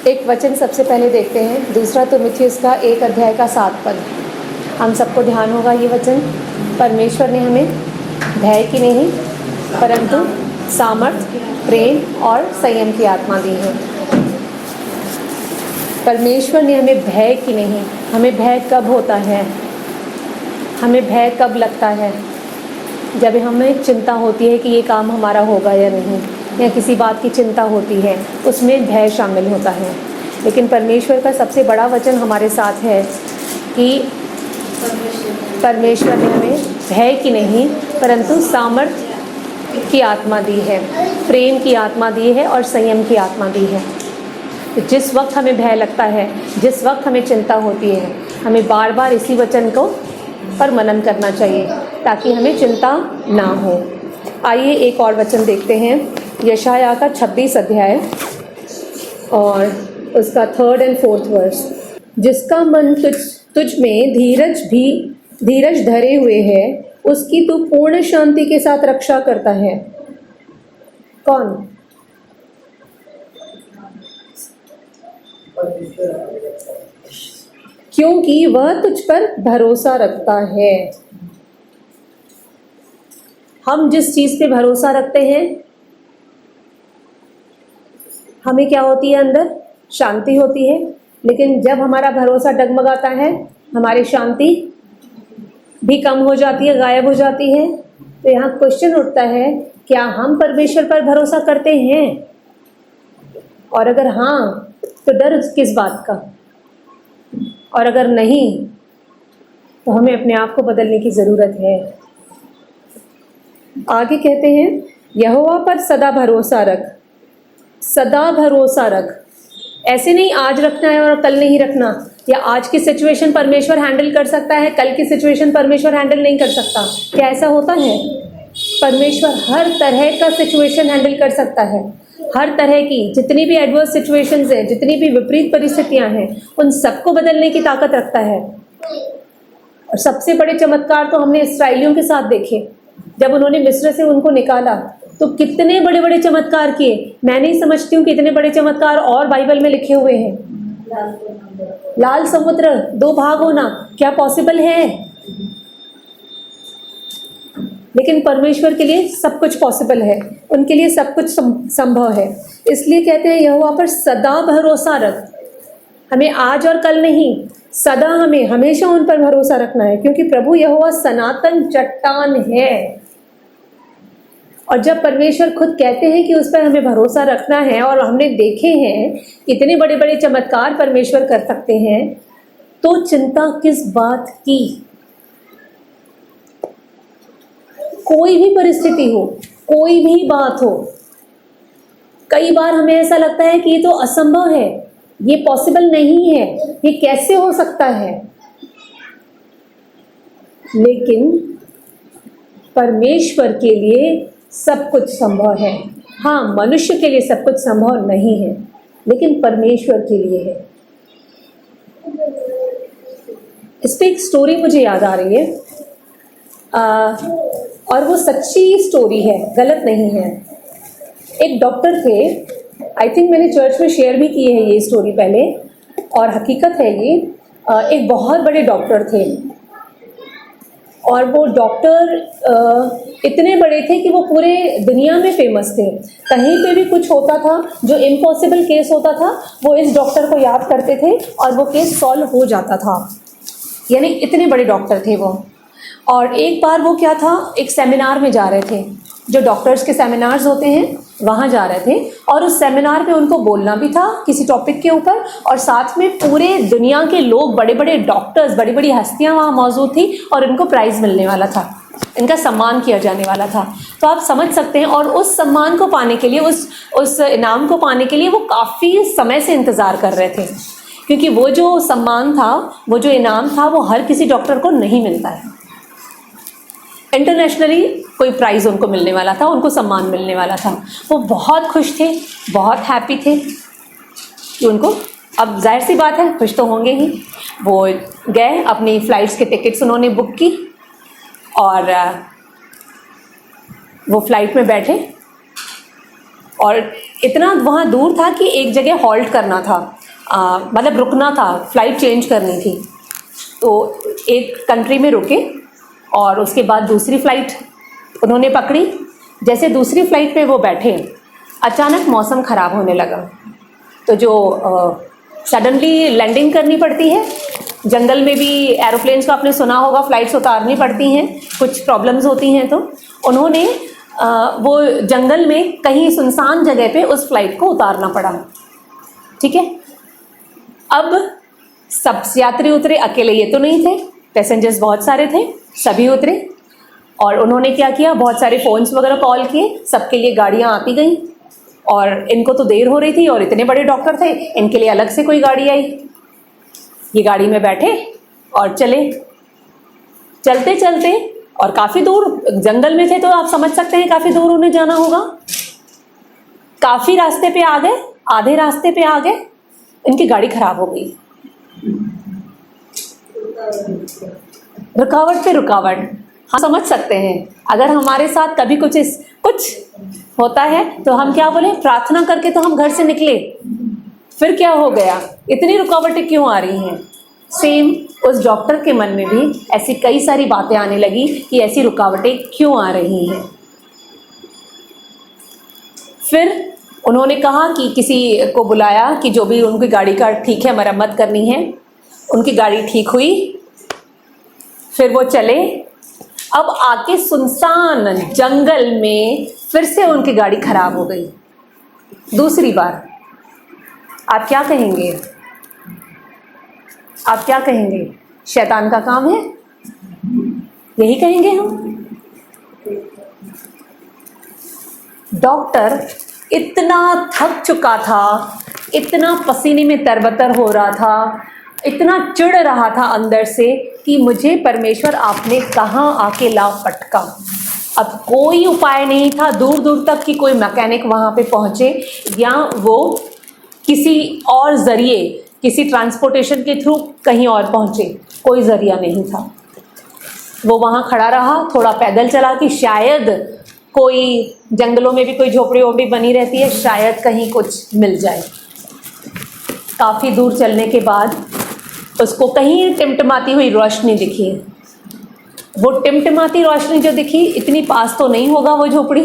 एक वचन सबसे पहले देखते हैं, दूसरा तिमुथियुस का 1 अध्याय का 7 पद। हम सबको ध्यान होगा ये वचन। परमेश्वर ने हमें भय की नहीं परंतु सामर्थ्य, प्रेम और संयम की आत्मा दी है। परमेश्वर ने हमें भय की नहीं। हमें भय कब होता है? हमें भय कब लगता है? जब हमें चिंता होती है कि ये काम हमारा होगा या नहीं, या किसी बात की चिंता होती है, उसमें भय शामिल होता है। लेकिन परमेश्वर का सबसे बड़ा वचन हमारे साथ है कि परमेश्वर ने हमें भय की नहीं परंतु सामर्थ्य की आत्मा दी है, प्रेम की आत्मा दी है और संयम की आत्मा दी है। तो जिस वक्त हमें भय लगता है, जिस वक्त हमें चिंता होती है, हमें बार बार इसी वचन को पर मनन करना चाहिए ताकि हमें चिंता ना हो। आइए एक और वचन देखते हैं, यशायाह का 26 अध्याय और उसका 3rd and 4th वर्स। जिसका मन तुझ में धीरज धरे हुए है, उसकी तू पूर्ण शांति के साथ रक्षा करता है। कौन? क्योंकि वह तुझ पर भरोसा रखता है। हम जिस चीज पे भरोसा रखते हैं, हमें क्या होती है? अंदर शांति होती है। लेकिन जब हमारा भरोसा डगमगाता है, हमारी शांति भी कम हो जाती है, गायब हो जाती है। तो यहाँ क्वेश्चन उठता है, क्या हम परमेश्वर पर भरोसा करते हैं? और अगर हाँ, तो डर किस बात का? और अगर नहीं, तो हमें अपने आप को बदलने की ज़रूरत है। आगे कहते हैं, यहोवा पर सदा भरोसा रख। सदा भरोसा रख। ऐसे नहीं आज रखना है और कल नहीं रखना, या आज की सिचुएशन परमेश्वर हैंडल कर सकता है, कल की सिचुएशन परमेश्वर हैंडल नहीं कर सकता। क्या ऐसा होता है? परमेश्वर हर तरह का सिचुएशन हैंडल कर सकता है। हर तरह की जितनी भी एडवर्स सिचुएशंस हैं, जितनी भी विपरीत परिस्थितियां हैं, उन सबको बदलने की ताकत रखता है। और सबसे बड़े चमत्कार तो हमने इस्राएलियों के साथ देखे। जब उन्होंने मिस्र से उनको निकाला तो कितने बड़े बड़े चमत्कार किए। मैं नहीं समझती हूँ कि इतने बड़े चमत्कार और बाइबल में लिखे हुए हैं। लाल समुद्र 2 भाग होना क्या पॉसिबल है? लेकिन परमेश्वर के लिए सब कुछ पॉसिबल है, उनके लिए सब कुछ संभव है। इसलिए कहते हैं यहोवा पर सदा भरोसा रख। हमें आज और कल नहीं, सदा हमें हमेशा उन पर भरोसा रखना है, क्योंकि प्रभु यहोवा सनातन चट्टान है। और जब परमेश्वर खुद कहते हैं कि उस पर हमें भरोसा रखना है, और हमने देखे हैं इतने बड़े बड़े चमत्कार परमेश्वर कर सकते हैं, तो चिंता किस बात की? कोई भी परिस्थिति हो, कोई भी बात हो, कई बार हमें ऐसा लगता है कि ये तो असंभव है, ये पॉसिबल नहीं है, ये कैसे हो सकता है। लेकिन परमेश्वर के लिए सब कुछ संभव है। हाँ, मनुष्य के लिए सब कुछ संभव नहीं है, लेकिन परमेश्वर के लिए है। इस पर एक स्टोरी मुझे याद आ रही है, और वो सच्ची स्टोरी है, गलत नहीं है। एक डॉक्टर थे, आई थिंक मैंने चर्च में शेयर भी की है ये स्टोरी पहले, और हकीकत है ये। एक बहुत बड़े डॉक्टर थे, और वो डॉक्टर इतने बड़े थे कि वो पूरे दुनिया में फेमस थे। कहीं पे भी कुछ होता था, जो इम्पॉसिबल केस होता था, वो इस डॉक्टर को याद करते थे और वो केस सॉल्व हो जाता था। यानी इतने बड़े डॉक्टर थे वो। और एक बार वो क्या था, एक सेमिनार में जा रहे थे, जो डॉक्टर्स के सेमिनार्स होते हैं वहाँ जा रहे थे, और उस सेमिनार में उनको बोलना भी था किसी टॉपिक के ऊपर, और साथ में पूरे दुनिया के लोग, बड़े बड़े डॉक्टर्स, बड़ी बड़ी हस्तियाँ वहाँ मौजूद थी, और इनको प्राइज़ मिलने वाला था, इनका सम्मान किया जाने वाला था। तो आप समझ सकते हैं, और उस सम्मान को पाने के लिए, उस इनाम को पाने के लिए वो काफ़ी समय से इंतज़ार कर रहे थे, क्योंकि वो जो सम्मान था, वो जो इनाम था, वो हर किसी डॉक्टर को नहीं मिलता है। इंटरनेशनली कोई प्राइज़ उनको मिलने वाला था, उनको सम्मान मिलने वाला था। वो बहुत खुश थे, बहुत हैप्पी थे कि उनको, अब जाहिर सी बात है खुश तो होंगे ही। वो गए, अपनी फ़्लाइट्स के टिकट्स उन्होंने बुक की, और वो फ़्लाइट में बैठे, और इतना वहाँ दूर था कि एक जगह हॉल्ट करना था, मतलब रुकना था, फ़्लाइट चेंज करनी थी। तो एक कंट्री में रुके और उसके बाद दूसरी फ़्लाइट उन्होंने पकड़ी। जैसे दूसरी फ़्लाइट पे वो बैठे, अचानक मौसम ख़राब होने लगा। तो जो सडनली लैंडिंग करनी पड़ती है, जंगल में भी एरोप्लेन्स का आपने सुना होगा, फ़्लाइट्स उतारनी पड़ती हैं, कुछ प्रॉब्लम्स होती हैं। तो उन्होंने वो जंगल में कहीं सुनसान जगह पे उस फ्लाइट को उतारना पड़ा। ठीक है, अब सब यात्री उतरे, अकेले ये तो नहीं थे, पैसेंजर्स बहुत सारे थे, सभी उतरे। और उन्होंने क्या किया, बहुत सारे फ़ोन्स वगैरह कॉल किए, सबके लिए गाड़ियाँ आती गई। और इनको तो देर हो रही थी और इतने बड़े डॉक्टर थे, इनके लिए अलग से कोई गाड़ी आई। ये गाड़ी में बैठे और चले, चलते चलते, और काफ़ी दूर जंगल में थे तो आप समझ सकते हैं काफ़ी दूर उन्हें जाना होगा। काफ़ी रास्ते पे आ गए, आधे रास्ते पे आ गए, इनकी गाड़ी खराब हो गई। रुकावट पे रुकावट, हम समझ सकते हैं अगर हमारे साथ कभी कुछ होता है तो हम क्या बोले, प्रार्थना करके तो हम घर से निकले, फिर क्या हो गया, इतनी रुकावटें क्यों आ रही हैं। सेम उस डॉक्टर के मन में भी ऐसी कई सारी बातें आने लगी कि ऐसी रुकावटें क्यों आ रही हैं। फिर उन्होंने कहा कि किसी को बुलाया कि जो भी उनकी गाड़ी का ठीक है, मरम्मत करनी है। उनकी गाड़ी ठीक हुई, फिर वो चले। अब आके सुनसान जंगल में फिर से उनकी गाड़ी खराब हो गई दूसरी बार। आप क्या कहेंगे, आप क्या कहेंगे, शैतान का काम है, यही कहेंगे हम। डॉक्टर इतना थक चुका था, इतना पसीने में तरबतर हो रहा था, इतना चिढ़ रहा था अंदर से कि मुझे परमेश्वर आपने कहाँ आके ला पटका। अब कोई उपाय नहीं था दूर दूर तक कि कोई मैकेनिक वहाँ पे पहुँचे या वो किसी और ज़रिए, किसी ट्रांसपोर्टेशन के थ्रू कहीं और पहुँचे, कोई ज़रिया नहीं था। वो वहाँ खड़ा रहा, थोड़ा पैदल चला कि शायद कोई, जंगलों में भी कोई झोपड़ी वोपड़ी बनी रहती है, शायद कहीं कुछ मिल जाए। काफ़ी दूर चलने के बाद उसको कहीं टिमटिमाती हुई रोशनी दिखी। वो टिमटिमाती रोशनी जो दिखी, इतनी पास तो नहीं होगा वो झोपड़ी,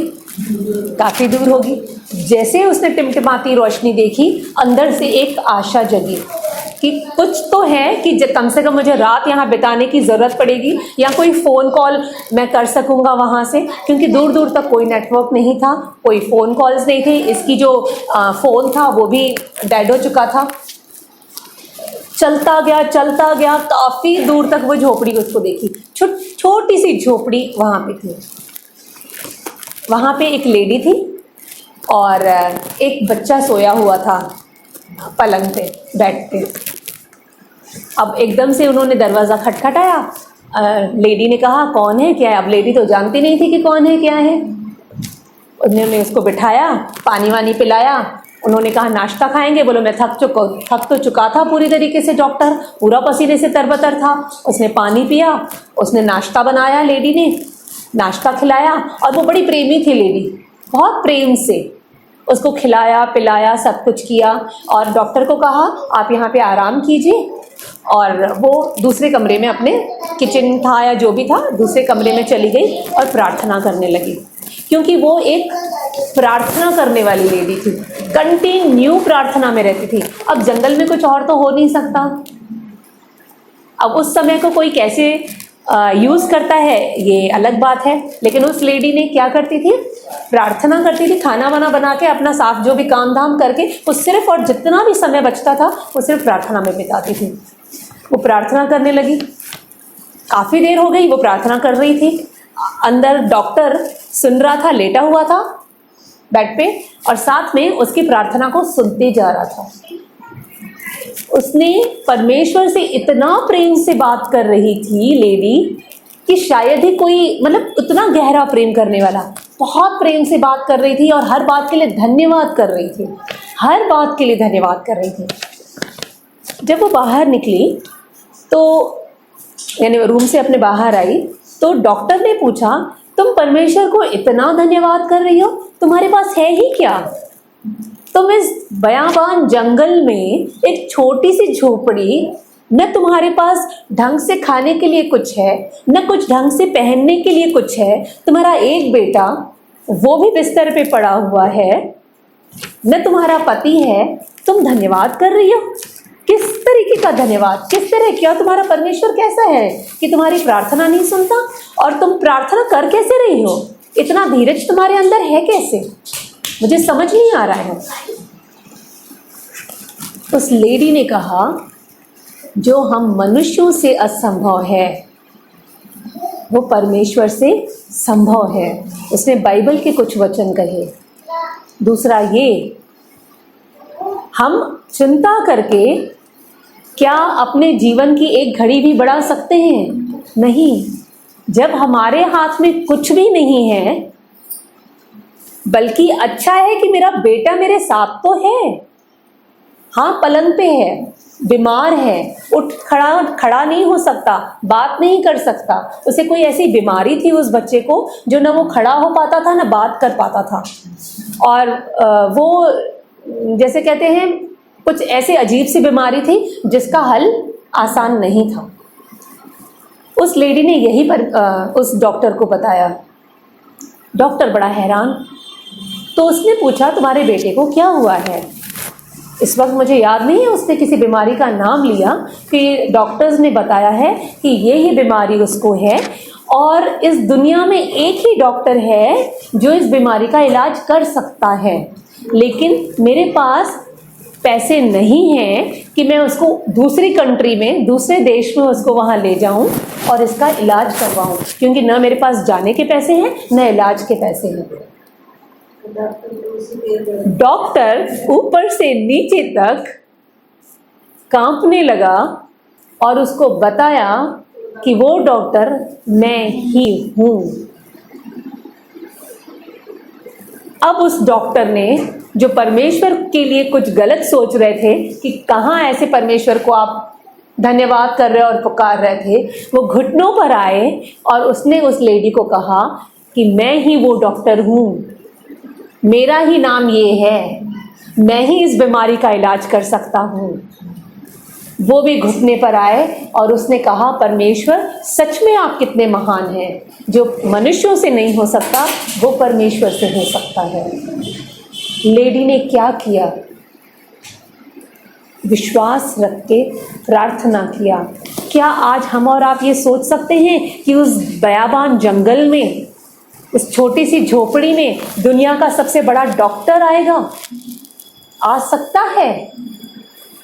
काफ़ी दूर होगी। जैसे उसने टिमटिमाती रोशनी देखी, अंदर से एक आशा जगी कि कुछ तो है कि कम से कम मुझे रात यहाँ बिताने की ज़रूरत पड़ेगी या कोई फ़ोन कॉल मैं कर सकूँगा वहाँ से, क्योंकि दूर दूर तक कोई नेटवर्क नहीं था, कोई फ़ोन कॉल्स नहीं थे। इसकी जो फ़ोन था वो भी डेड हो चुका था। चलता गया, काफ़ी दूर तक वो झोपड़ी उसको देखी। छोटी सी झोपड़ी वहाँ पे थी। वहाँ पे एक लेडी थी और एक बच्चा सोया हुआ था पलंग पे, बेड पे। अब एकदम से उन्होंने दरवाज़ा खटखटाया। लेडी ने कहा कौन है, क्या है। अब लेडी तो जानती नहीं थी कि कौन है क्या है। उन्होंने उसको बिठाया, पानी वानी पिलाया। उन्होंने कहा नाश्ता खाएंगे। बोलो मैं थक तो चुका था पूरी तरीके से, डॉक्टर पूरा पसीने से तरबतर था। उसने पानी पिया, उसने नाश्ता बनाया, लेडी ने नाश्ता खिलाया। और वो बड़ी प्रेमी थी लेडी, बहुत प्रेम से उसको खिलाया पिलाया, सब कुछ किया। और डॉक्टर को कहा आप यहाँ पे आराम कीजिए। और वो दूसरे कमरे में, अपने किचन था या जो भी था, दूसरे कमरे में चली गई और प्रार्थना करने लगी, क्योंकि वो एक प्रार्थना करने वाली लेडी थी, कंटिन्यू प्रार्थना में रहती थी। अब जंगल में कुछ और तो हो नहीं सकता। अब उस समय को कोई कैसे यूज़ करता है ये अलग बात है, लेकिन उस लेडी ने क्या करती थी, प्रार्थना करती थी। खाना वाना बना के, अपना साफ जो भी काम धाम करके, वो सिर्फ, और जितना भी समय बचता था वो सिर्फ प्रार्थना में बिताती थी। वो प्रार्थना करने लगी, काफ़ी देर हो गई वो प्रार्थना कर रही थी। अंदर डॉक्टर सुन रहा था, लेटा हुआ था बेड पे, और साथ में उसकी प्रार्थना को सुनते जा रहा था। उसने परमेश्वर से इतना प्रेम से बात कर रही थी लेडी कि शायद ही कोई, मतलब उतना गहरा प्रेम करने वाला, बहुत प्रेम से बात कर रही थी और हर बात के लिए धन्यवाद कर रही थी, हर बात के लिए धन्यवाद कर रही थी। जब वो बाहर निकली तो, यानी रूम से अपने बाहर आई, तो डॉक्टर ने पूछा तुम परमेश्वर को इतना धन्यवाद कर रही हो, तुम्हारे पास है ही क्या, तुम इस बयाबान जंगल में एक छोटी सी झोपड़ी, न तुम्हारे पास ढंग से खाने के लिए कुछ है, न कुछ ढंग से पहनने के लिए कुछ है, तुम्हारा एक बेटा वो भी बिस्तर पे पड़ा हुआ है, न तुम्हारा पति है, तुम धन्यवाद कर रही हो। किस तरीके का धन्यवाद, किस तरह? क्या तुम्हारा परमेश्वर कैसा है कि तुम्हारी प्रार्थना नहीं सुनता? और तुम प्रार्थना कर कैसे रही हो? इतना धीरज तुम्हारे अंदर है कैसे? मुझे समझ नहीं आ रहा है। उस लेडी ने कहा, जो हम मनुष्यों से असंभव है वो परमेश्वर से संभव है। उसने बाइबल के कुछ वचन कहे। दूसरा ये, हम चिंता करके क्या अपने जीवन की एक घड़ी भी बढ़ा सकते हैं? नहीं। जब हमारे हाथ में कुछ भी नहीं है, बल्कि अच्छा है कि मेरा बेटा मेरे साथ तो है, हाँ पलंग पे है, बीमार है, उठ खड़ा नहीं हो सकता, बात नहीं कर सकता। उसे कोई ऐसी बीमारी थी उस बच्चे को जो ना वो खड़ा हो पाता था ना बात कर पाता था। और वो जैसे कहते हैं कुछ ऐसी अजीब सी बीमारी थी जिसका हल आसान नहीं था। उस लेडी ने यही उस डॉक्टर को बताया। डॉक्टर बड़ा हैरान। तो उसने पूछा, तुम्हारे बेटे को क्या हुआ है? इस वक्त मुझे याद नहीं है उसने किसी बीमारी का नाम लिया कि डॉक्टर्स ने बताया है कि ये बीमारी उसको है, और इस दुनिया में एक ही डॉक्टर है जो इस बीमारी का इलाज कर सकता है, लेकिन मेरे पास पैसे नहीं हैं कि मैं उसको दूसरी कंट्री में, दूसरे देश में उसको वहाँ ले जाऊँ और इसका इलाज करवाऊँ, क्योंकि न मेरे पास जाने के पैसे हैं न इलाज के पैसे हैं। डॉक्टर ऊपर से नीचे तक कांपने लगा और उसको बताया कि वो डॉक्टर मैं ही हूँ। अब उस डॉक्टर ने, जो परमेश्वर के लिए कुछ गलत सोच रहे थे कि कहाँ ऐसे परमेश्वर को आप धन्यवाद कर रहे और पुकार रहे थे, वो घुटनों पर आए और उसने उस लेडी को कहा कि मैं ही वो डॉक्टर हूँ, मेरा ही नाम ये है, मैं ही इस बीमारी का इलाज कर सकता हूँ। वो भी घुटने पर आए और उसने कहा, परमेश्वर सच में आप कितने महान हैं, जो मनुष्यों से नहीं हो सकता वो परमेश्वर से हो सकता है। लेडी ने क्या किया? विश्वास रख के प्रार्थना किया। क्या आज हम और आप ये सोच सकते हैं कि उस बयाबान जंगल में, उस छोटी सी झोपड़ी में दुनिया का सबसे बड़ा डॉक्टर आएगा? आ सकता है?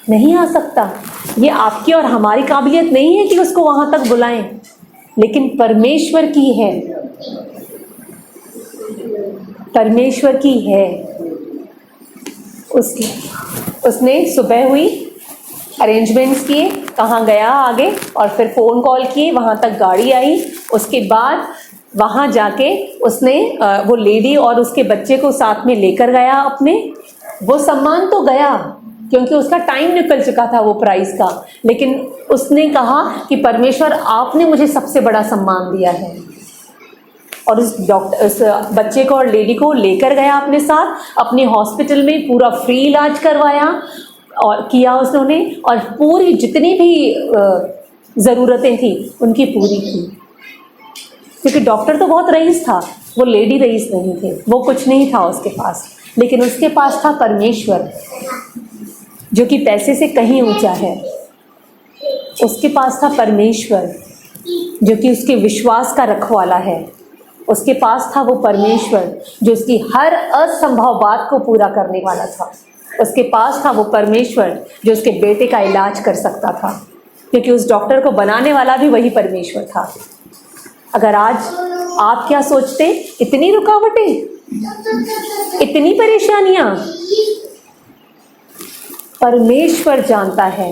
नहीं आ सकता। ये आपकी और हमारी काबिलियत नहीं है कि उसको वहां तक बुलाएं, लेकिन परमेश्वर की है, परमेश्वर की है। उसने सुबह हुई, अरेंजमेंट्स किए, कहाँ गया आगे, और फिर फ़ोन कॉल किए, वहाँ तक गाड़ी आई। उसके बाद वहाँ जाके उसने वो लेडी और उसके बच्चे को साथ में लेकर गया अपने। वो सम्मान तो गया क्योंकि उसका टाइम निकल चुका था वो प्राइज़ का, लेकिन उसने कहा कि परमेश्वर आपने मुझे सबसे बड़ा सम्मान दिया है। और उस बच्चे को और लेडी को लेकर गया अपने साथ, अपने हॉस्पिटल में पूरा फ्री इलाज करवाया और किया उन्होंने, और पूरी जितनी भी ज़रूरतें थी उनकी पूरी की। क्योंकि डॉक्टर तो बहुत रईस था, वो लेडी रईस नहीं थे, वो कुछ नहीं था उसके पास, लेकिन उसके पास था परमेश्वर जो कि पैसे से कहीं ऊंचा है। उसके पास था परमेश्वर जो कि उसके विश्वास का रखवाला है। उसके पास था वो परमेश्वर जो उसकी हर असंभव बात को पूरा करने वाला था। उसके पास था वो परमेश्वर जो उसके बेटे का इलाज कर सकता था, क्योंकि उस डॉक्टर को बनाने वाला भी वही परमेश्वर था। अगर आज आप क्या सोचते, इतनी रुकावटें, इतनी परेशानियां, परमेश्वर जानता है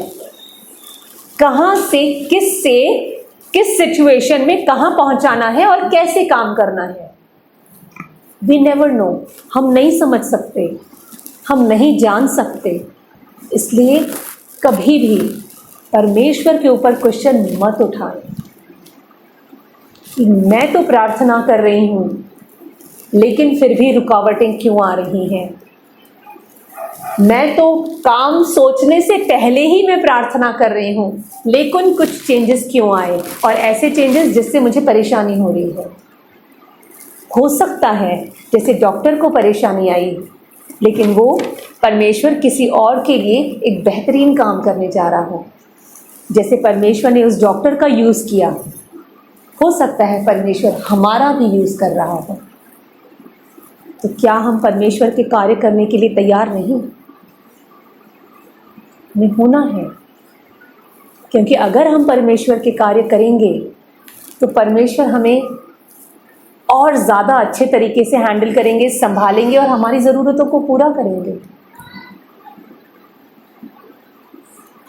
कहाँ से किस सिचुएशन में कहाँ पहुंचाना है और कैसे काम करना है। वी नेवर नो, हम नहीं समझ सकते, हम नहीं जान सकते। इसलिए कभी भी परमेश्वर के ऊपर क्वेश्चन मत उठाएं कि मैं तो प्रार्थना कर रही हूँ लेकिन फिर भी रुकावटें क्यों आ रही हैं। मैं तो काम सोचने से पहले ही मैं प्रार्थना कर रही हूँ, लेकिन कुछ चेंजेस क्यों आए, और ऐसे चेंजेस जिससे मुझे परेशानी हो रही है। हो सकता है जैसे डॉक्टर को परेशानी आई, लेकिन वो परमेश्वर किसी और के लिए एक बेहतरीन काम करने जा रहा हो। जैसे परमेश्वर ने उस डॉक्टर का यूज़ किया, हो सकता है परमेश्वर हमारा भी यूज़ कर रहा हो। तो क्या हम परमेश्वर के कार्य करने के लिए तैयार नहीं? हमें होना है, क्योंकि अगर हम परमेश्वर के कार्य करेंगे तो परमेश्वर हमें और ज़्यादा अच्छे तरीके से हैंडल करेंगे, संभालेंगे और हमारी ज़रूरतों को पूरा करेंगे।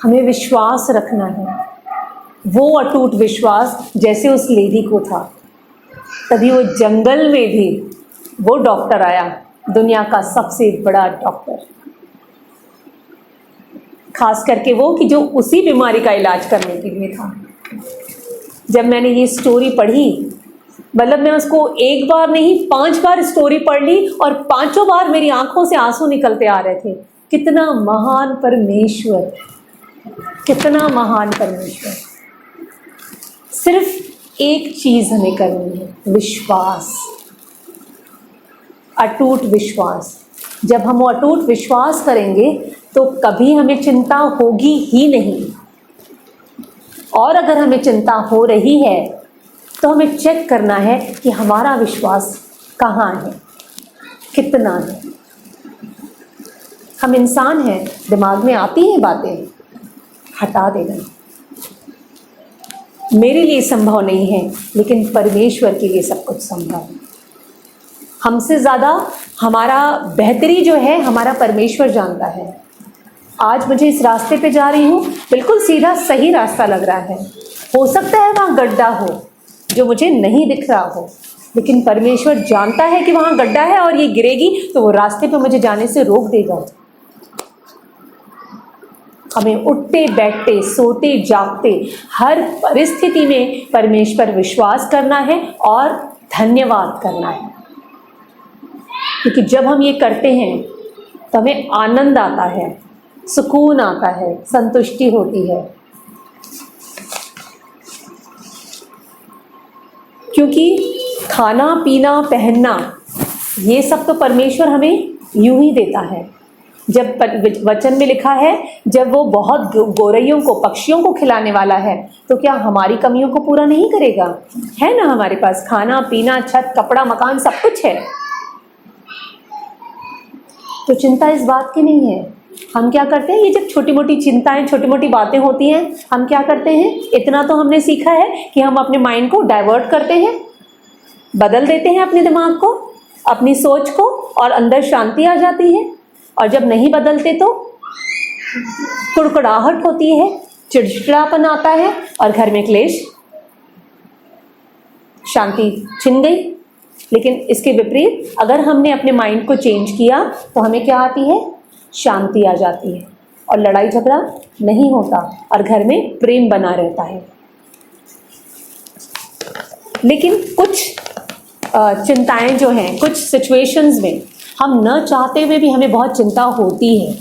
हमें विश्वास रखना है, वो अटूट विश्वास जैसे उस लेडी को था। तभी वो जंगल में भी वो डॉक्टर आया, दुनिया का सबसे बड़ा डॉक्टर, खास करके वो कि जो उसी बीमारी का इलाज करने के लिए था। जब मैंने ये स्टोरी पढ़ी, मतलब मैं उसको एक बार नहीं 5 बार स्टोरी पढ़ ली, और 5 बार मेरी आंखों से आंसू निकलते आ रहे थे। कितना महान परमेश्वर, कितना महान परमेश्वर। सिर्फ एक चीज हमें करनी है, विश्वास, अटूट विश्वास। जब हम अटूट विश्वास करेंगे तो कभी हमें चिंता होगी ही नहीं। और अगर हमें चिंता हो रही है तो हमें चेक करना है कि हमारा विश्वास कहाँ है, कितना है। हम इंसान हैं, दिमाग में आती हैं बातें, हटा देना। मेरे लिए संभव नहीं है, लेकिन परमेश्वर के लिए सब कुछ संभव है। हमसे ज़्यादा हमारा बेहतरी जो है हमारा परमेश्वर जानता है। आज मुझे इस रास्ते पे जा रही हूँ, बिल्कुल सीधा सही रास्ता लग रहा है। हो सकता है वहाँ गड्ढा हो जो मुझे नहीं दिख रहा हो, लेकिन परमेश्वर जानता है कि वहाँ गड्ढा है और ये गिरेगी तो वो रास्ते पे मुझे जाने से रोक देगा। हमें उठते बैठते सोते जागते हर परिस्थिति में परमेश्वर विश्वास करना है और धन्यवाद करना है, क्योंकि जब हम ये करते हैं तो हमें आनंद आता है, सुकून आता है, संतुष्टि होती है। क्योंकि खाना पीना पहनना ये सब तो परमेश्वर हमें यूं ही देता है। जब वचन में लिखा है जब वो बहुत गोरैयों को, पक्षियों को खिलाने वाला है, तो क्या हमारी कमियों को पूरा नहीं करेगा? है ना, हमारे पास खाना पीना, छत, कपड़ा, मकान सब कुछ है। तो चिंता इस बात की नहीं है। हम क्या करते हैं, ये जब छोटी मोटी चिंताएं, छोटी मोटी बातें होती हैं, हम क्या करते हैं, इतना तो हमने सीखा है कि हम अपने माइंड को डाइवर्ट करते हैं, बदल देते हैं अपने दिमाग को, अपनी सोच को, और अंदर शांति आ जाती है। और जब नहीं बदलते तो कुड़कुड़ाहट होती है, चिड़चिड़ापन आता है और घर में क्लेश, शांति छिन गई। लेकिन इसके विपरीत अगर हमने अपने माइंड को चेंज किया तो हमें क्या आती है, शांति आ जाती है और लड़ाई झगड़ा नहीं होता और घर में प्रेम बना रहता है। लेकिन कुछ चिंताएं जो हैं, कुछ सिचुएशंस में हम न चाहते हुए भी हमें बहुत चिंता होती है।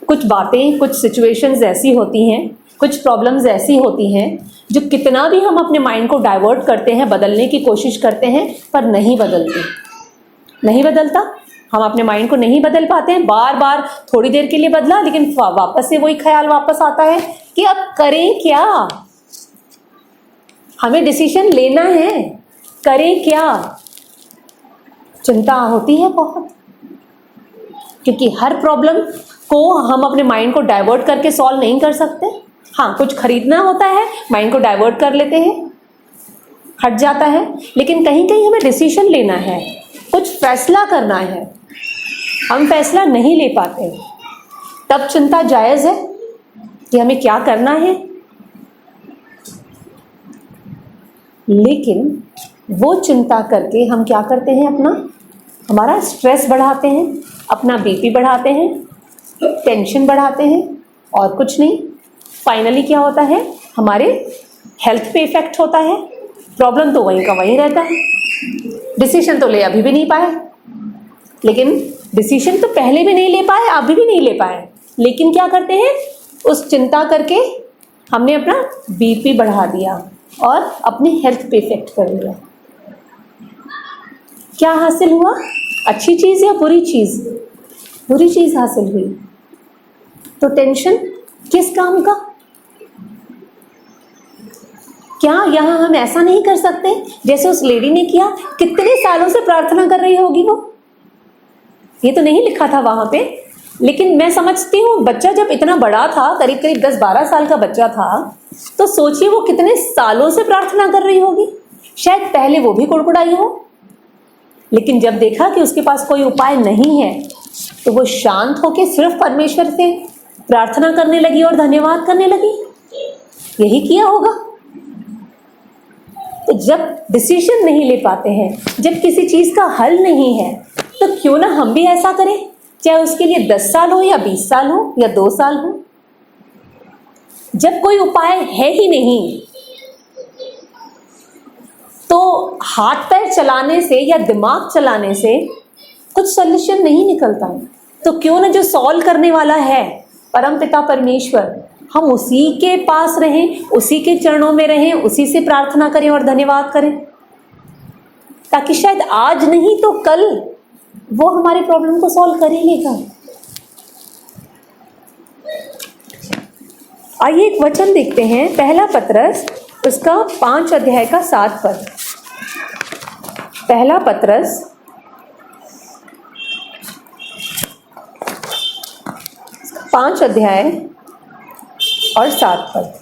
कुछ बातें, कुछ सिचुएशंस ऐसी होती हैं, कुछ प्रॉब्लम्स ऐसी होती हैं जो कितना भी हम अपने माइंड को डाइवर्ट करते हैं, बदलने की कोशिश करते हैं, पर नहीं बदलती, नहीं बदलता। हम अपने माइंड को नहीं बदल पाते हैं। बार बार थोड़ी देर के लिए बदला, लेकिन वापस से वही ख्याल वापस आता है कि अब करें क्या। हमें डिसीजन लेना है, करें क्या। चिंता होती है बहुत, क्योंकि हर प्रॉब्लम को हम अपने माइंड को डाइवर्ट करके सॉल्व नहीं कर सकते। हाँ, कुछ खरीदना होता है, माइंड को डाइवर्ट कर लेते हैं, हट जाता है। लेकिन कहीं कहीं हमें डिसीजन लेना है, कुछ फैसला करना है, हम फैसला नहीं ले पाते, तब चिंता जायज़ है कि हमें क्या करना है। लेकिन वो चिंता करके हम क्या करते हैं, हमारा स्ट्रेस बढ़ाते हैं, अपना बीपी बढ़ाते हैं, टेंशन बढ़ाते हैं, और कुछ नहीं। फाइनली क्या होता है, हमारे हेल्थ पे इफेक्ट होता है। प्रॉब्लम तो वहीं का वहीं रहता है, डिसीजन तो ले अभी भी नहीं पाए, लेकिन डिसीजन तो पहले भी नहीं ले पाए, अभी भी नहीं ले पाए, लेकिन क्या करते हैं, उस चिंता करके हमने अपना बीपी बढ़ा दिया और अपनी हेल्थ पे इफेक्ट कर दिया। क्या हासिल हुआ? अच्छी चीज़ या बुरी चीज़? बुरी चीज़ हासिल हुई। तो टेंशन किस काम का? क्या यहाँ हम ऐसा नहीं कर सकते जैसे उस लेडी ने किया? कितने सालों से प्रार्थना कर रही होगी वो, ये तो नहीं लिखा था वहां पे, लेकिन मैं समझती हूँ बच्चा जब इतना बड़ा था, करीब करीब 10-12 साल का बच्चा था, तो सोचिए वो कितने सालों से प्रार्थना कर रही होगी। शायद पहले वो भी कुड़कुड़ाई हो, लेकिन जब देखा कि उसके पास कोई उपाय नहीं है तो वो शांत होकर सिर्फ परमेश्वर से प्रार्थना करने लगी और धन्यवाद करने लगी। यही किया होगा। तो जब डिसीजन नहीं ले पाते हैं, जब किसी चीज का हल नहीं है, तो क्यों ना हम भी ऐसा करें, चाहे उसके लिए 10 साल हो या 20 साल हो या 2 साल हो। जब कोई उपाय है ही नहीं, तो हाथ पैर चलाने से या दिमाग चलाने से कुछ सॉल्यूशन नहीं निकलता है। तो क्यों ना जो सॉल्व करने वाला है परमपिता परमेश्वर, हम उसी के पास रहें, उसी के चरणों में रहें, उसी से प्रार्थना करें और धन्यवाद करें, ताकि शायद आज नहीं तो कल वो हमारे प्रॉब्लम को सॉल्व कर ही लेगा। आइए एक वचन देखते हैं, पहला पतरस उसका 5 अध्याय का 7 पद। पहला पतरस 5 अध्याय और 7 पद।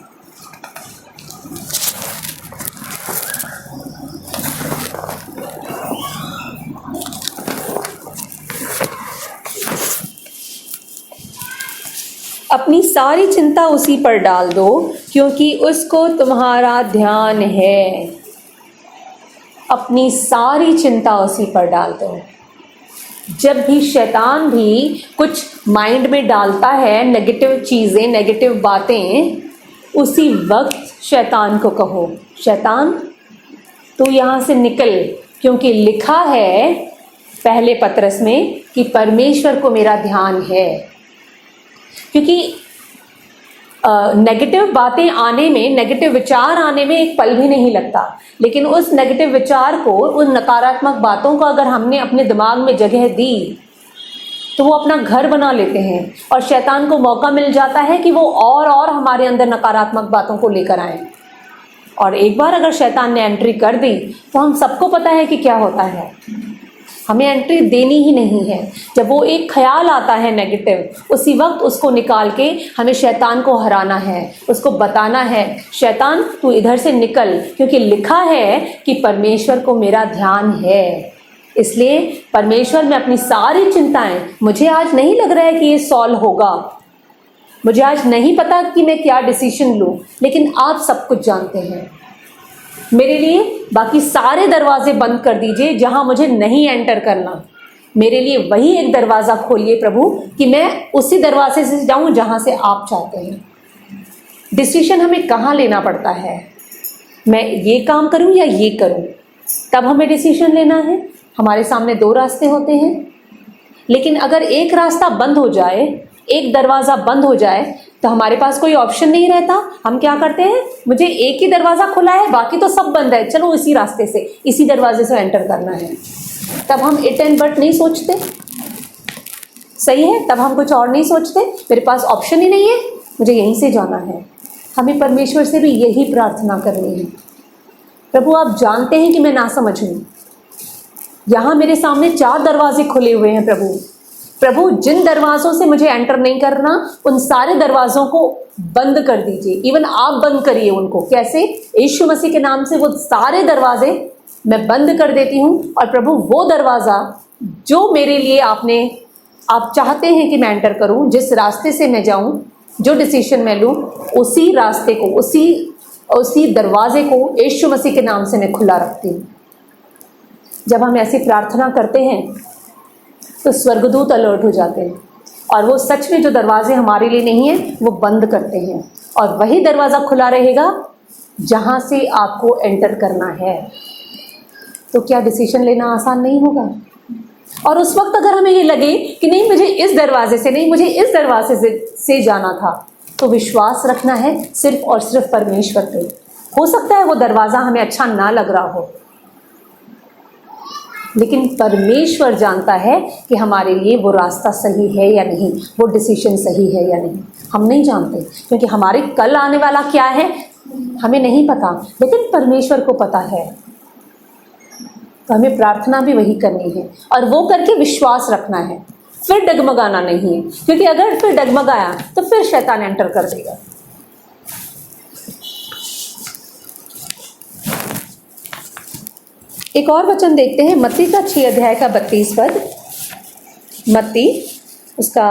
अपनी सारी चिंता उसी पर डाल दो, क्योंकि उसको तुम्हारा ध्यान है। अपनी सारी चिंता उसी पर डाल दो। जब भी शैतान भी कुछ माइंड में डालता है, नेगेटिव चीज़ें, नेगेटिव बातें, उसी वक्त शैतान को कहो, शैतान तू यहाँ से निकल, क्योंकि लिखा है पहले पतरस में कि परमेश्वर को मेरा ध्यान है। क्योंकि नेगेटिव बातें आने में, नेगेटिव विचार आने में एक पल भी नहीं लगता, लेकिन उस नेगेटिव विचार को, उन नकारात्मक बातों को अगर हमने अपने दिमाग में जगह दी तो वो अपना घर बना लेते हैं और शैतान को मौका मिल जाता है कि वो और हमारे अंदर नकारात्मक बातों को लेकर आए। और एक बार अगर शैतान ने एंट्री कर दी तो हम सबको पता है कि क्या होता है, हमें एंट्री देनी ही नहीं है। जब वो एक ख्याल आता है नेगेटिव, उसी वक्त उसको निकाल के हमें शैतान को हराना है, उसको बताना है शैतान तू इधर से निकल, क्योंकि लिखा है कि परमेश्वर को मेरा ध्यान है। इसलिए परमेश्वर में अपनी सारी चिंताएं, मुझे आज नहीं लग रहा है कि ये सॉल्व होगा, मुझे आज नहीं पता कि मैं क्या डिसीजन लूँ, लेकिन आप सब कुछ जानते हैं। मेरे लिए बाकी सारे दरवाजे बंद कर दीजिए जहां मुझे नहीं एंटर करना। मेरे लिए वही एक दरवाज़ा खोलिए प्रभु, कि मैं उसी दरवाजे से जाऊं जहां से आप चाहते हैं। डिसीजन हमें कहाँ लेना पड़ता है, मैं ये काम करूं या ये करूं, तब हमें डिसीजन लेना है। हमारे सामने 2 रास्ते होते हैं, लेकिन अगर एक रास्ता बंद हो जाए, एक दरवाज़ा बंद हो जाए, तो हमारे पास कोई ऑप्शन नहीं रहता। हम क्या करते हैं, मुझे एक ही दरवाज़ा खुला है, बाकी तो सब बंद है, चलो इसी रास्ते से, इसी दरवाजे से एंटर करना है। तब हम इट एंड बट नहीं सोचते, सही है, तब हम कुछ और नहीं सोचते, मेरे पास ऑप्शन ही नहीं है, मुझे यहीं से जाना है। हमें परमेश्वर से भी यही प्रार्थना करनी है, प्रभु आप जानते हैं कि मैं ना समझ हूँ, यहाँ मेरे सामने 4 दरवाजे खुले हुए हैं प्रभु जिन दरवाज़ों से मुझे एंटर नहीं करना, उन सारे दरवाज़ों को बंद कर दीजिए। इवन आप बंद करिए उनको। कैसे? यीशु मसीह के नाम से वो सारे दरवाजे मैं बंद कर देती हूँ, और प्रभु वो दरवाज़ा जो मेरे लिए आप चाहते हैं कि मैं एंटर करूँ, जिस रास्ते से मैं जाऊँ, जो डिसीजन मैं लूँ, उसी रास्ते को, उसी दरवाजे को यीशु मसीह के नाम से मैं खुला रखती हूँ। जब हम ऐसी प्रार्थना करते हैं तो स्वर्गदूत अलर्ट हो जाते हैं, और वो सच में जो दरवाजे हमारे लिए नहीं है वो बंद करते हैं, और वही दरवाज़ा खुला रहेगा जहाँ से आपको एंटर करना है। तो क्या डिसीजन लेना आसान नहीं होगा? और उस वक्त अगर हमें ये लगे कि नहीं मुझे इस दरवाजे से नहीं, मुझे इस दरवाजे से जाना था, तो विश्वास रखना है सिर्फ और सिर्फ परमेश्वर पे। हो सकता है वो दरवाज़ा हमें अच्छा ना लग रहा हो, लेकिन परमेश्वर जानता है कि हमारे लिए वो रास्ता सही है या नहीं, वो डिसीजन सही है या नहीं। हम नहीं जानते, क्योंकि हमारे कल आने वाला क्या है हमें नहीं पता, लेकिन परमेश्वर को पता है। तो हमें प्रार्थना भी वही करनी है और वो करके विश्वास रखना है, फिर डगमगाना नहीं है, क्योंकि अगर फिर डगमगाया तो फिर शैतान एंटर कर देगा। एक और वचन देखते हैं, मत्ती का 6 अध्याय का 32 पद। मत्ती उसका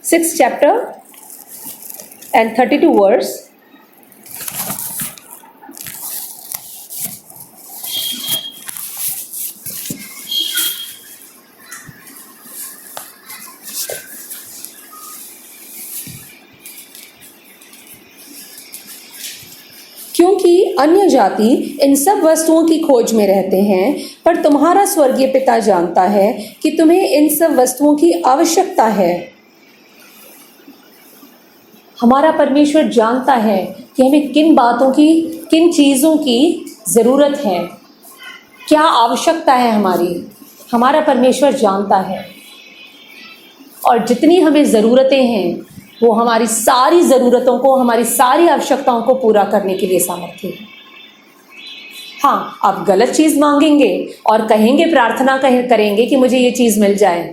6 चैप्टर एंड 32 वर्स। क्योंकि अन्य जाति इन सब वस्तुओं की खोज में रहते हैं, पर तुम्हारा स्वर्गीय पिता जानता है कि तुम्हें इन सब वस्तुओं की आवश्यकता है। हमारा परमेश्वर जानता है कि हमें किन बातों की, किन चीज़ों की ज़रूरत है, क्या आवश्यकता है हमारी। हमारा परमेश्वर जानता है, और जितनी हमें ज़रूरतें हैं वो हमारी सारी ज़रूरतों को, हमारी सारी आवश्यकताओं को पूरा करने के लिए सामर्थ्य है। हाँ, आप गलत चीज़ मांगेंगे और कहेंगे, प्रार्थना करेंगे कि मुझे ये चीज़ मिल जाए,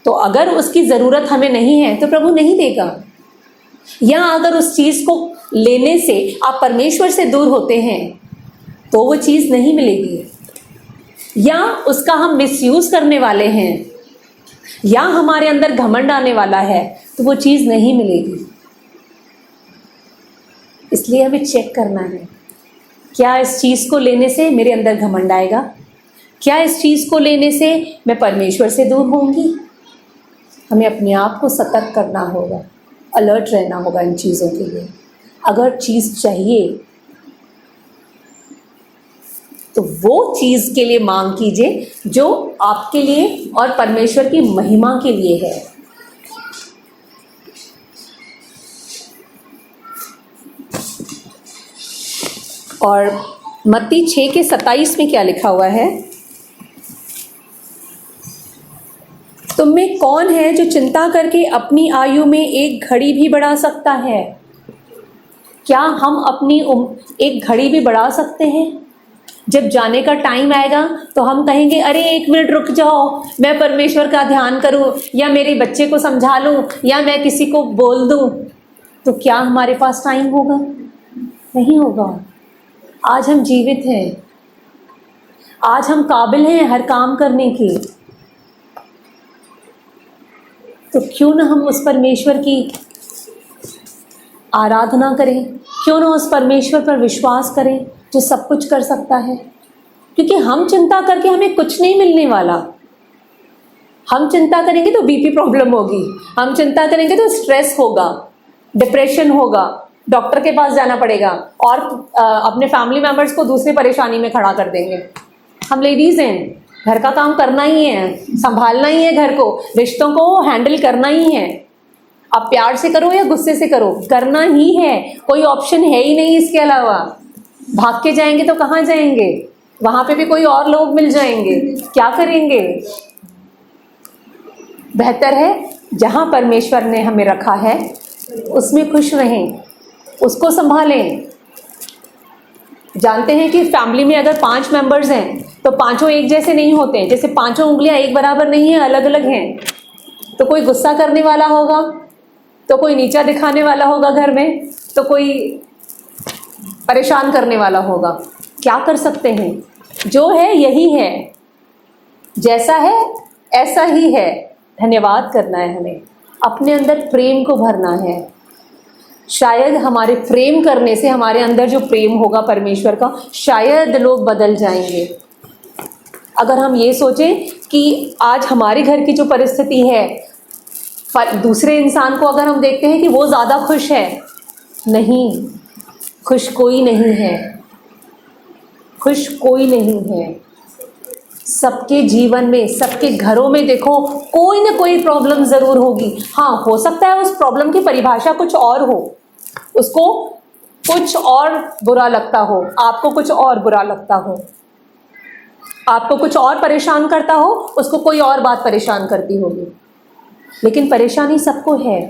तो अगर उसकी ज़रूरत हमें नहीं है तो प्रभु नहीं देगा। या अगर उस चीज़ को लेने से आप परमेश्वर से दूर होते हैं तो वो चीज़ नहीं मिलेगी, या उसका हम मिसयूज़ करने वाले हैं, या हमारे अंदर घमंड आने वाला है, तो वो चीज़ नहीं मिलेगी। इसलिए हमें चेक करना है, क्या इस चीज़ को लेने से मेरे अंदर घमंड आएगा? क्या इस चीज़ को लेने से मैं परमेश्वर से दूर होंगी? हमें अपने आप को सतर्क करना होगा, अलर्ट रहना होगा इन चीज़ों के लिए। अगर चीज़ चाहिए तो वो चीज़ के लिए मांग कीजिए जो आपके लिए और परमेश्वर की महिमा के लिए है। और मत्ती 6 के 27 में क्या लिखा हुआ है? तुम में कौन है जो चिंता करके अपनी आयु में एक घड़ी भी बढ़ा सकता है? क्या हम अपनी एक घड़ी भी बढ़ा सकते हैं? जब जाने का टाइम आएगा तो हम कहेंगे, अरे 1 मिनट रुक जाओ, मैं परमेश्वर का ध्यान करूं, या मेरे बच्चे को समझा लूं, या मैं किसी को बोल दूं। तो क्या हमारे पास टाइम होगा? नहीं होगा। आज हम जीवित हैं, आज हम काबिल हैं हर काम करने के, तो क्यों ना हम उस परमेश्वर की आराधना करें, क्यों ना उस परमेश्वर पर विश्वास करें जो सब कुछ कर सकता है। क्योंकि हम चिंता करके हमें कुछ नहीं मिलने वाला। हम चिंता करेंगे तो बीपी प्रॉब्लम होगी, हम चिंता करेंगे तो स्ट्रेस होगा, डिप्रेशन होगा, डॉक्टर के पास जाना पड़ेगा, और अपने फैमिली मेम्बर्स को दूसरी परेशानी में खड़ा कर देंगे। हम लेडीज़ हैं, घर का काम करना ही है, संभालना ही है, घर को, रिश्तों को हैंडल करना ही है। आप प्यार से करो या गुस्से से करो, करना ही है, कोई ऑप्शन है ही नहीं इसके अलावा। भाग के जाएंगे तो कहाँ जाएंगे? वहाँ पे भी कोई और लोग मिल जाएंगे, क्या करेंगे? बेहतर है जहाँ परमेश्वर ने हमें रखा है उसमें खुश रहें, उसको संभालें। जानते हैं कि फैमिली में अगर 5 मेंबर्स हैं तो पांचों एक जैसे नहीं होते हैं, जैसे पांचों उंगलियां एक बराबर नहीं है, अलग अलग हैं। तो कोई गुस्सा करने वाला होगा, तो कोई नीचा दिखाने वाला होगा घर में, तो कोई परेशान करने वाला होगा। क्या कर सकते हैं? जो है यही है, जैसा है ऐसा ही है। धन्यवाद करना है हमें, अपने अंदर प्रेम को भरना है। शायद हमारे प्रेम करने से हमारे अंदर जो प्रेम होगा परमेश्वर का, शायद लोग बदल जाएंगे। अगर हम ये सोचें कि आज हमारे घर की जो परिस्थिति है, दूसरे इंसान को अगर हम देखते हैं कि वो ज़्यादा खुश है, नहीं, खुश कोई नहीं है, खुश कोई नहीं है। सबके जीवन में, सबके घरों में देखो कोई ना कोई प्रॉब्लम जरूर होगी। हाँ, हो सकता है उस प्रॉब्लम की परिभाषा कुछ और हो, उसको कुछ और बुरा लगता हो, आपको कुछ और बुरा लगता हो, आपको कुछ और परेशान करता हो, उसको कोई और बात परेशान करती होगी, लेकिन परेशानी सबको है।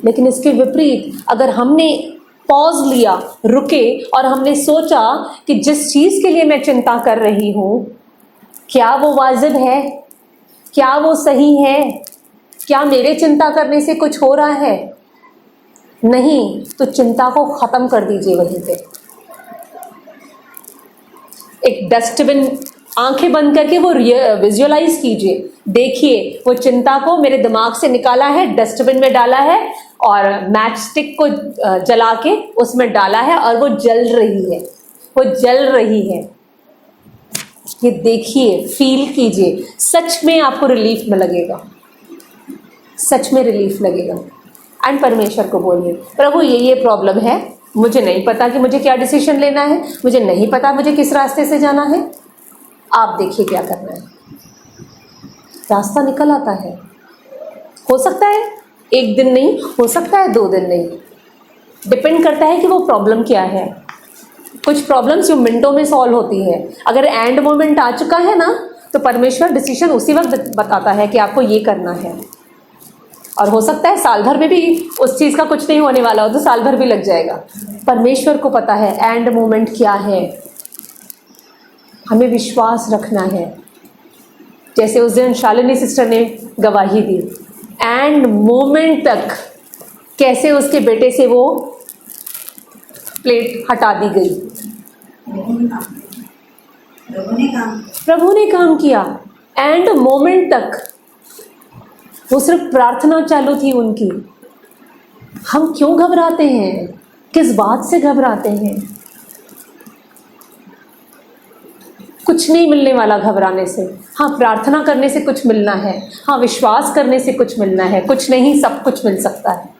लेकिन इसके विपरीत अगर हमने पॉज लिया, रुके और हमने सोचा कि जिस चीज़ के लिए मैं चिंता कर रही हूँ, क्या वो वाजिब है, क्या वो सही है, क्या मेरे चिंता करने से कुछ हो रहा है? नहीं, तो चिंता को ख़त्म कर दीजिए वहीं पे। एक डस्टबिन, आंखें बंद करके वो विजुअलाइज कीजिए, देखिए वो चिंता को मेरे दिमाग से निकाला है, डस्टबिन में डाला है और मैच स्टिक को जला के उसमें डाला है और वो जल रही है, वो जल रही है। ये देखिए, फील कीजिए, सच में आपको रिलीफ में लगेगा, सच में रिलीफ लगेगा। एंड परमेश्वर को बोलिए, प्रभु ये प्रॉब्लम है, मुझे नहीं पता कि मुझे क्या डिसीजन लेना है, मुझे नहीं पता मुझे किस रास्ते से जाना है, आप देखिए क्या करना है। रास्ता निकल आता है। हो सकता है एक दिन नहीं, हो सकता है 2 दिन नहीं, डिपेंड करता है कि वो प्रॉब्लम क्या है। कुछ प्रॉब्लम्स जो मिनटों में सॉल्व होती है, अगर एंड मोमेंट आ चुका है ना, तो परमेश्वर डिसीजन उसी वक्त बताता है कि आपको ये करना है। और हो सकता है साल भर में भी उस चीज़ का कुछ नहीं होने वाला हो, तो साल भर भी लग जाएगा। परमेश्वर को पता है एंड मोमेंट क्या है, हमें विश्वास रखना है। जैसे उस दिन शालिनी सिस्टर ने गवाही दी, एंड मोमेंट तक कैसे उसके बेटे से वो प्लेट हटा दी गई। प्रभु ने काम किया एंड मोमेंट तक, वो सिर्फ प्रार्थना चालू थी उनकी। हम क्यों घबराते हैं, किस बात से घबराते हैं? कुछ नहीं मिलने वाला घबराने से। हाँ, प्रार्थना करने से कुछ मिलना है, हाँ विश्वास करने से कुछ मिलना है, कुछ नहीं सब कुछ मिल सकता है।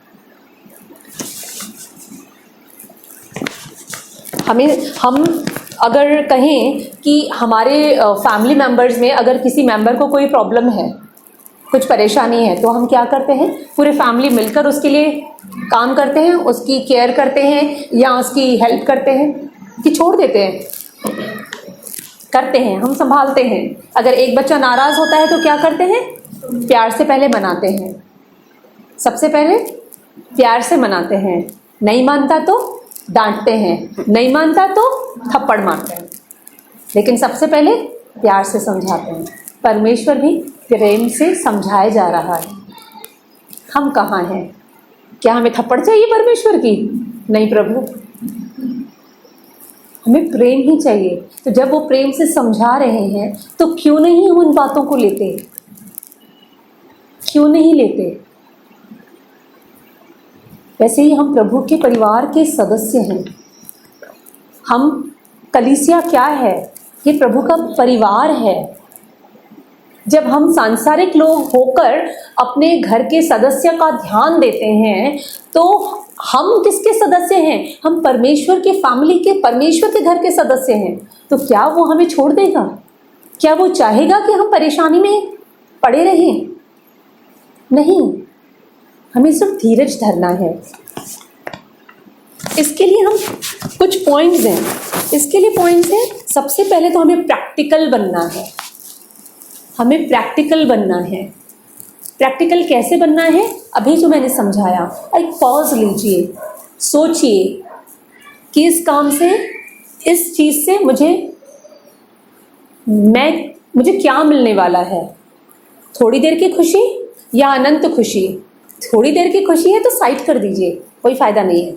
हम अगर कहें कि हमारे फैमिली मेंबर्स में अगर किसी मेंबर को कोई प्रॉब्लम है, कुछ परेशानी है, तो हम क्या करते हैं, पूरे फैमिली मिलकर उसके लिए काम करते हैं, उसकी केयर करते हैं या उसकी हेल्प करते हैं कि छोड़ देते हैं? करते हैं, हम संभालते हैं। अगर एक बच्चा नाराज़ होता है तो क्या करते हैं, प्यार से पहले मनाते हैं, सबसे पहले प्यार से मनाते हैं। नहीं मानता तो डांटते हैं, नहीं मानता तो थप्पड़ मारते हैं, लेकिन सबसे पहले प्यार से समझाते हैं। परमेश्वर भी प्रेम से समझाया जा रहा है। हम कहाँ हैं? क्या हमें थप्पड़ चाहिए परमेश्वर की? नहीं प्रभु, हमें प्रेम ही चाहिए। तो जब वो प्रेम से समझा रहे हैं तो क्यों नहीं उन बातों को लेते, क्यों नहीं लेते? वैसे ही हम प्रभु के परिवार के सदस्य हैं। हम कलीसिया क्या है? ये प्रभु का परिवार है। जब हम सांसारिक लोग होकर अपने घर के सदस्य का ध्यान देते हैं तो हम किसके सदस्य हैं? हम परमेश्वर के फैमिली के, परमेश्वर के घर के सदस्य हैं। तो क्या वो हमें छोड़ देगा? क्या वो चाहेगा कि हम परेशानी में पड़े रहें? नहीं, हमें सिर्फ धीरज धरना है। इसके लिए हम कुछ पॉइंट्स हैं, इसके लिए पॉइंट्स हैं। सबसे पहले तो हमें प्रैक्टिकल बनना है, हमें प्रैक्टिकल बनना है। प्रैक्टिकल कैसे बनना है? अभी जो मैंने समझाया, एक पॉज लीजिए, सोचिए कि इस काम से, इस चीज़ से मुझे क्या मिलने वाला है? थोड़ी देर की खुशी या अनंत खुशी? थोड़ी देर की खुशी है तो साइड कर दीजिए, कोई फ़ायदा नहीं है,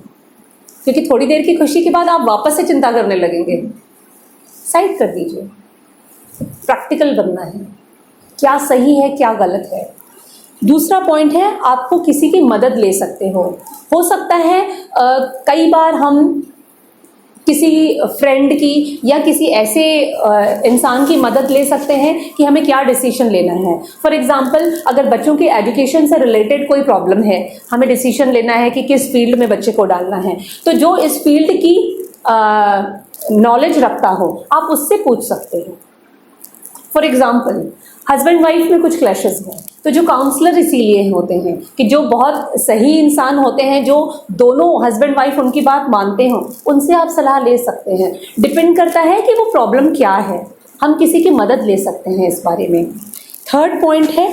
क्योंकि थोड़ी देर की खुशी के बाद आप वापस से चिंता करने लगेंगे। साइड कर दीजिए। प्रैक्टिकल बनना है, क्या सही है क्या गलत है। दूसरा पॉइंट है, आपको किसी की मदद ले सकते हो सकता है कई बार हम किसी फ्रेंड की या किसी ऐसे इंसान की मदद ले सकते हैं कि हमें क्या डिसीजन लेना है। फॉर एग्जांपल, अगर बच्चों के एजुकेशन से रिलेटेड कोई प्रॉब्लम है, हमें डिसीजन लेना है कि किस फील्ड में बच्चे को डालना है, तो जो इस फील्ड की नॉलेज रखता हो आप उससे पूछ सकते हो। फॉर एग्जाम्पल हस्बैंड वाइफ में कुछ क्लैशेस हैं, तो जो काउंसलर इसीलिए होते हैं कि जो बहुत सही इंसान होते हैं, जो दोनों हस्बैंड वाइफ उनकी बात मानते हो, उनसे आप सलाह ले सकते हैं। डिपेंड करता है कि वो प्रॉब्लम क्या है, हम किसी की मदद ले सकते हैं इस बारे में। थर्ड पॉइंट है,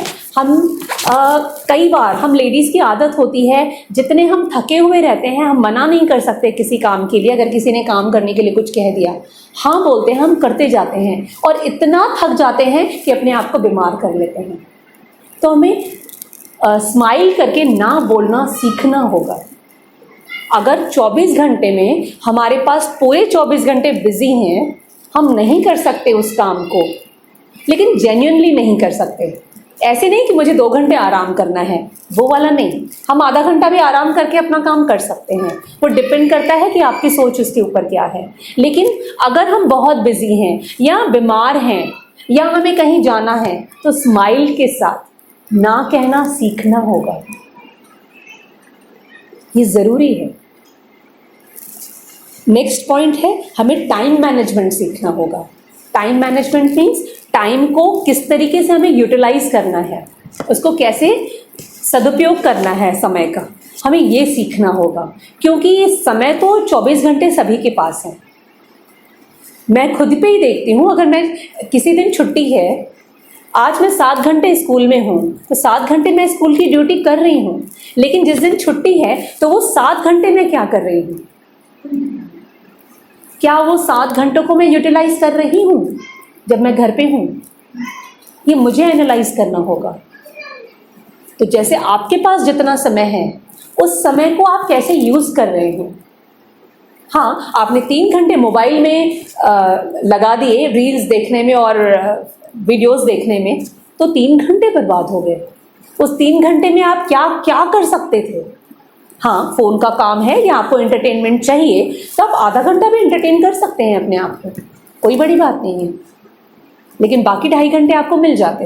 कई बार हम लेडीज़ की आदत होती है, जितने हम थके हुए रहते हैं हम मना नहीं कर सकते किसी काम के लिए। अगर किसी ने काम करने के लिए कुछ कह दिया, हाँ बोलते हैं, हम करते जाते हैं और इतना थक जाते हैं कि अपने आप को बीमार कर लेते हैं। तो हमें स्माइल करके ना बोलना सीखना होगा। अगर 24 घंटे में हमारे पास पूरे 24 घंटे बिजी हैं, हम नहीं कर सकते उस काम को, लेकिन जेन्युइनली नहीं कर सकते। ऐसे नहीं कि मुझे 2 घंटे आराम करना है, वो वाला नहीं। हम आधा घंटा भी आराम करके अपना काम कर सकते हैं। वो डिपेंड करता है कि आपकी सोच उसके ऊपर क्या है। लेकिन अगर हम बहुत बिजी हैं या बीमार हैं या हमें कहीं जाना है, तो स्माइल के साथ ना कहना सीखना होगा। ये ज़रूरी है। नेक्स्ट पॉइंट है, हमें टाइम मैनेजमेंट सीखना होगा। टाइम मैनेजमेंट मीन्स टाइम को किस तरीके से हमें यूटिलाइज करना है, उसको कैसे सदुपयोग करना है समय का, हमें ये सीखना होगा। क्योंकि ये समय तो 24 घंटे सभी के पास है। मैं खुद पे ही देखती हूँ, अगर मैं किसी दिन छुट्टी है, आज मैं 7 घंटे स्कूल में हूँ, तो 7 घंटे मैं स्कूल की ड्यूटी कर रही हूँ, लेकिन जिस दिन छुट्टी है तो वो 7 घंटे मैं क्या कर रही हूँ? क्या वो 7 घंटों को मैं यूटिलाइज कर रही हूँ जब मैं घर पे हूँ? ये मुझे एनालाइज करना होगा। तो जैसे आपके पास जितना समय है, उस समय को आप कैसे यूज़ कर रहे हो? हाँ, आपने 3 घंटे मोबाइल में लगा दिए रील्स देखने में और वीडियोस देखने में, तो 3 घंटे बर्बाद हो गए। उस 3 घंटे में आप क्या क्या कर सकते थे? हाँ, फ़ोन का काम है या आपको एंटरटेनमेंट चाहिए, तो आप आधा घंटा भी एंटरटेन कर सकते हैं अपने आप को, कोई बड़ी बात नहीं है। लेकिन बाकी 2.5 घंटे आपको मिल जाते।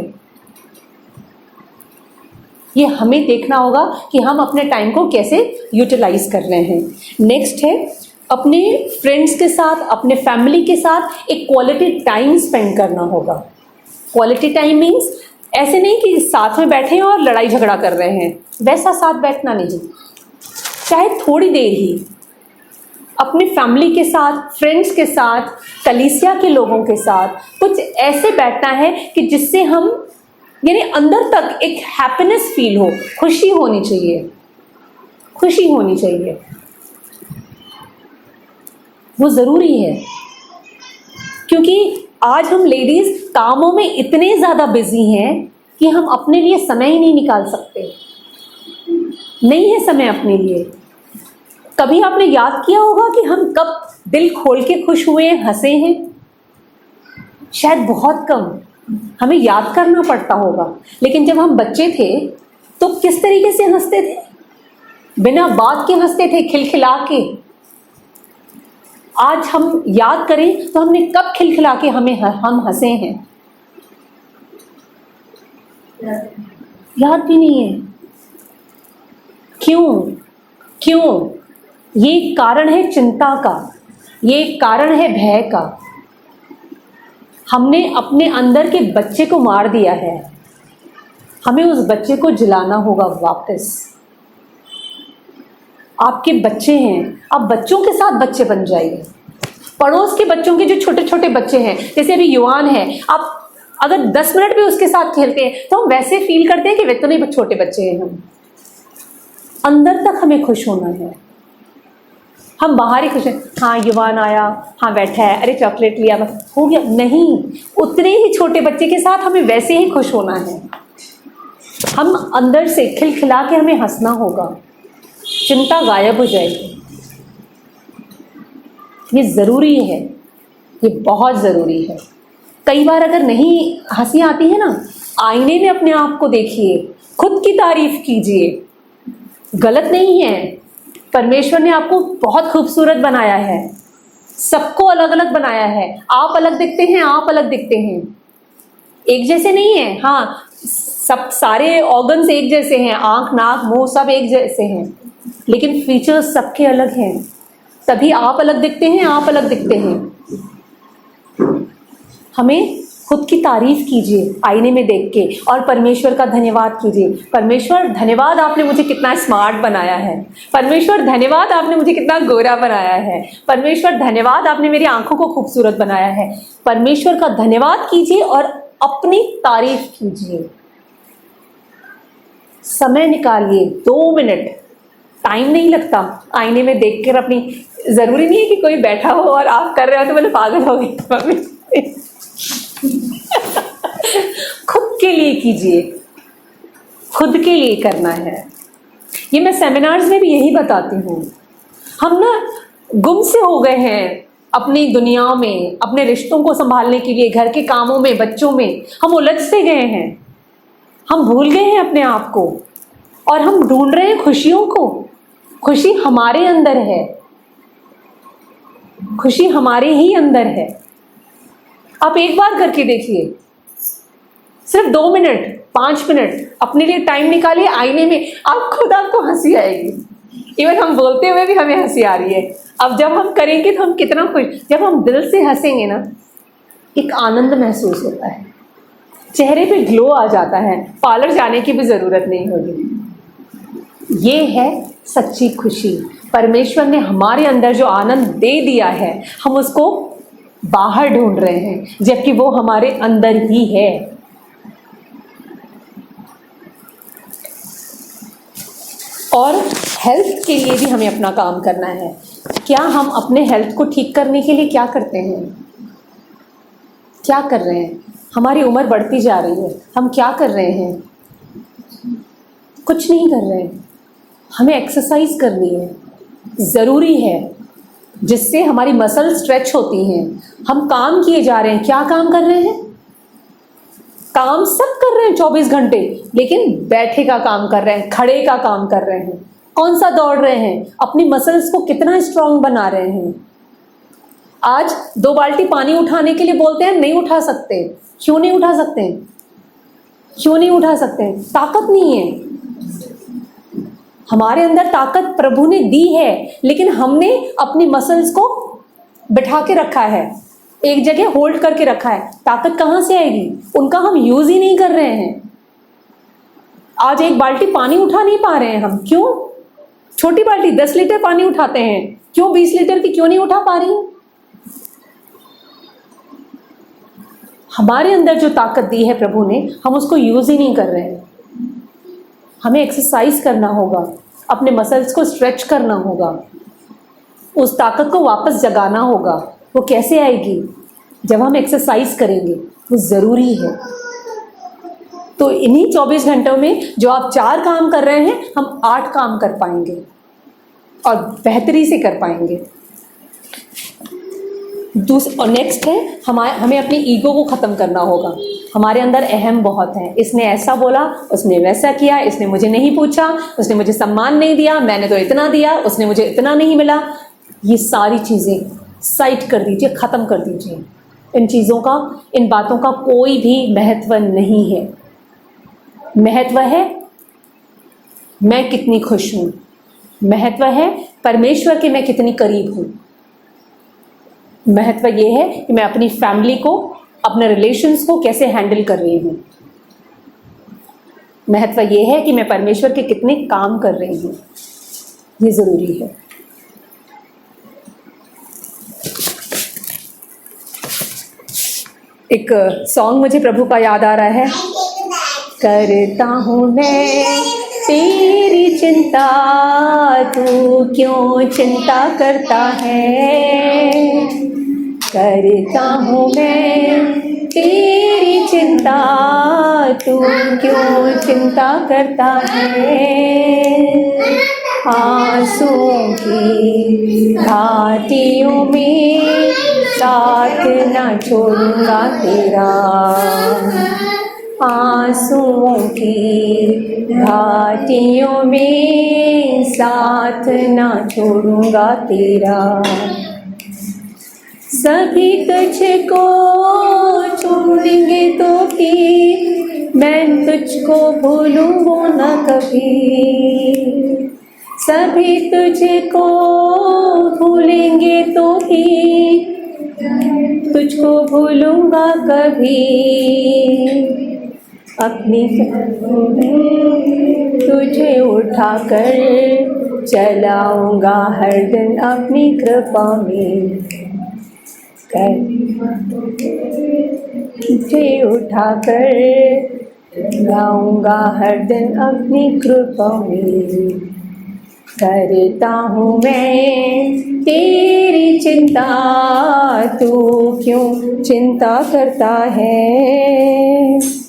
ये हमें देखना होगा कि हम अपने टाइम को कैसे यूटिलाइज कर रहे हैं। नेक्स्ट है, अपने फ्रेंड्स के साथ, अपने फैमिली के साथ एक क्वालिटी टाइम स्पेंड करना होगा। क्वालिटी टाइम मीन्स ऐसे नहीं कि साथ में बैठे हैं और लड़ाई झगड़ा कर रहे हैं, वैसा साथ बैठना नहीं। चाहे थोड़ी देर ही अपनी फैमिली के साथ, फ्रेंड्स के साथ, कलीसिया के लोगों के साथ कुछ ऐसे बैठना है कि जिससे हम, यानी अंदर तक एक हैप्पीनेस फील हो, खुशी होनी चाहिए, खुशी होनी चाहिए। वो ज़रूरी है, क्योंकि आज हम लेडीज़ कामों में इतने ज़्यादा बिजी हैं कि हम अपने लिए समय ही नहीं निकाल सकते। नहीं है समय अपने लिए। कभी आपने याद किया होगा कि हम कब दिल खोल के खुश हुए, हंसे हैं? शायद बहुत कम। हमें याद करना पड़ता होगा। लेकिन जब हम बच्चे थे तो किस तरीके से हंसते थे? बिना बात के हंसते थे, खिलखिला के। आज हम याद करें तो हमने कब खिलखिला के हम हंसे हैं? याद भी नहीं है। क्यों? ये कारण है चिंता का, ये कारण है भय का। हमने अपने अंदर के बच्चे को मार दिया है। हमें उस बच्चे को जिलाना होगा वापस। आपके बच्चे हैं, आप बच्चों के साथ बच्चे बन जाइए। पड़ोस के बच्चों के जो छोटे छोटे बच्चे हैं, जैसे अभी युवान है, आप अगर 10 मिनट भी उसके साथ खेलते हैं तो हम वैसे फील करते हैं कि वे तो नहीं छोटे बच्चे हैं। हम अंदर तक हमें खुश होना है। हम बाहर ही खुश हैं, हाँ युवान आया, हाँ बैठा है, अरे चॉकलेट लिया, बस हो गया। नहीं, उतने ही छोटे बच्चे के साथ हमें वैसे ही खुश होना है। हम अंदर से खिलखिला के हमें हंसना होगा, चिंता गायब हो जाएगी। ये ज़रूरी है, ये बहुत ज़रूरी है। कई बार अगर नहीं हंसी आती है ना, आईने में अपने आप को देखिए, खुद की तारीफ कीजिए। गलत नहीं है, परमेश्वर ने आपको बहुत खूबसूरत बनाया है, सबको अलग अलग बनाया है। आप अलग दिखते हैं, आप अलग दिखते हैं, एक जैसे नहीं है। हाँ, सब सारे ऑर्गन्स एक जैसे हैं, आँख, नाक, मुंह सब एक जैसे हैं, लेकिन फीचर्स सबके अलग हैं। तभी आप अलग दिखते हैं, आप अलग दिखते हैं। हमें खुद की तारीफ कीजिए आईने में देख के और परमेश्वर का धन्यवाद कीजिए। परमेश्वर धन्यवाद, आपने मुझे कितना स्मार्ट बनाया है। परमेश्वर धन्यवाद, आपने मुझे कितना गोरा बनाया है। परमेश्वर धन्यवाद, आपने मेरी आंखों को खूबसूरत बनाया है। परमेश्वर का धन्यवाद कीजिए और अपनी तारीफ कीजिए। समय निकालिए 2 मिनट, टाइम नहीं लगता। आईने में देखकर अपनी, जरूरी नहीं है कि कोई बैठा हो और आप कर रहे हो तो बोले पागल हो गई। खुद के लिए कीजिए, खुद के लिए करना है। ये मैं सेमिनार्स में भी यही बताती हूँ। हम ना गुम से हो गए हैं अपनी दुनिया में, अपने रिश्तों को संभालने के लिए, घर के कामों में, बच्चों में हम उलझ से गए हैं। हम भूल गए हैं अपने आप को और हम ढूंढ रहे हैं खुशियों को। खुशी हमारे अंदर है, खुशी हमारे ही अंदर है। आप एक बार करके देखिए, सिर्फ 2 मिनट 5 मिनट अपने लिए टाइम निकालिए आईने में, आप खुद आपको हंसी आएगी। इवन हम बोलते हुए भी हमें हंसी आ रही है। अब जब हम करेंगे तो हम कितना खुश, जब हम दिल से हंसेंगे ना, एक आनंद महसूस होता है, चेहरे पे ग्लो आ जाता है, पार्लर जाने की भी ज़रूरत नहीं होगी। ये है सच्ची खुशी। परमेश्वर ने हमारे अंदर जो आनंद दे दिया है, हम उसको बाहर ढूंढ रहे हैं, जबकि वो हमारे अंदर ही है। और हेल्थ के लिए भी हमें अपना काम करना है। क्या हम अपने हेल्थ को ठीक करने के लिए क्या करते हैं? क्या कर रहे हैं? हमारी उम्र बढ़ती जा रही है, हम क्या कर रहे हैं? कुछ नहीं कर रहे हैं। हमें एक्सरसाइज करनी है, ज़रूरी है, जिससे हमारी मसल स्ट्रेच होती हैं। हम काम किए जा रहे हैं, क्या काम कर रहे हैं? काम सब कर रहे हैं 24 घंटे, लेकिन बैठे का काम कर रहे हैं, खड़े का काम कर रहे हैं। कौन सा दौड़ रहे हैं? अपनी मसल्स को कितना स्ट्रांग बना रहे हैं। आज 2 बाल्टी पानी उठाने के लिए बोलते हैं, नहीं उठा सकते। क्यों नहीं उठा सकते? क्यों नहीं उठा सकते? ताकत नहीं है। हमारे अंदर ताकत प्रभु ने दी है, लेकिन हमने अपनी मसल्स को बिठा के रखा है, एक जगह होल्ड करके रखा है। ताकत कहाँ से आएगी? उनका हम यूज ही नहीं कर रहे हैं। आज 1 बाल्टी पानी उठा नहीं पा रहे हैं हम। क्यों? छोटी बाल्टी 10 लीटर पानी उठाते हैं, क्यों 20 लीटर की क्यों नहीं उठा पा रही? हमारे अंदर जो ताकत दी है प्रभु ने, हम उसको यूज ही नहीं कर रहे हैं। हमें एक्सरसाइज करना होगा, अपने मसल्स को स्ट्रेच करना होगा, उस ताकत को वापस जगाना होगा। वो कैसे आएगी? जब हम एक्सरसाइज करेंगे। वो ज़रूरी है। तो इन्हीं 24 घंटों में जो आप 4 काम कर रहे हैं, हम 8 काम कर पाएंगे और बेहतरी से कर पाएंगे। और नेक्स्ट है, हमें अपनी ईगो को ख़त्म करना होगा। हमारे अंदर अहम बहुत है। इसने ऐसा बोला, उसने वैसा किया, इसने मुझे नहीं पूछा, उसने मुझे सम्मान नहीं दिया, मैंने तो इतना दिया, उसने मुझे इतना नहीं मिला। ये सारी चीज़ें साइड कर दीजिए, ख़त्म कर दीजिए। इन चीज़ों का, इन बातों का कोई भी महत्व नहीं है। महत्व है मैं कितनी खुश हूँ, महत्व है परमेश्वर के मैं कितनी करीब हूँ। महत्व ये है कि मैं अपनी फैमिली को, अपने रिलेशंस को कैसे हैंडल कर रही हूँ। महत्व ये है कि मैं परमेश्वर के कितने काम कर रही हूँ। ये ज़रूरी है। एक सॉन्ग मुझे प्रभु का याद आ रहा है। करता हूँ मैं तेरी चिंता, तू क्यों चिंता करता है। करता हूँ मैं तेरी चिंता, तू क्यों चिंता करता है। आंसुओं की घाटियों में साथ ना छोड़ूंगा तेरा। आंसुओं की घाटियों में साथ ना छोड़ूंगा तेरा। सभी तुझको छोड़ेंगे तो भी मैं तुझको भूलूंगा न कभी। सभी तुझको भूलेंगे तो भी तुझको भूलूंगा कभी अपनी तुझे उठाकर चलाऊंगा हर दिन अपनी कृपा में तुझे उठाकर लाऊंगा हर दिन अपनी कृपा में। करता हूँ मैं तेरी चिंता, तू क्यों चिंता करता है।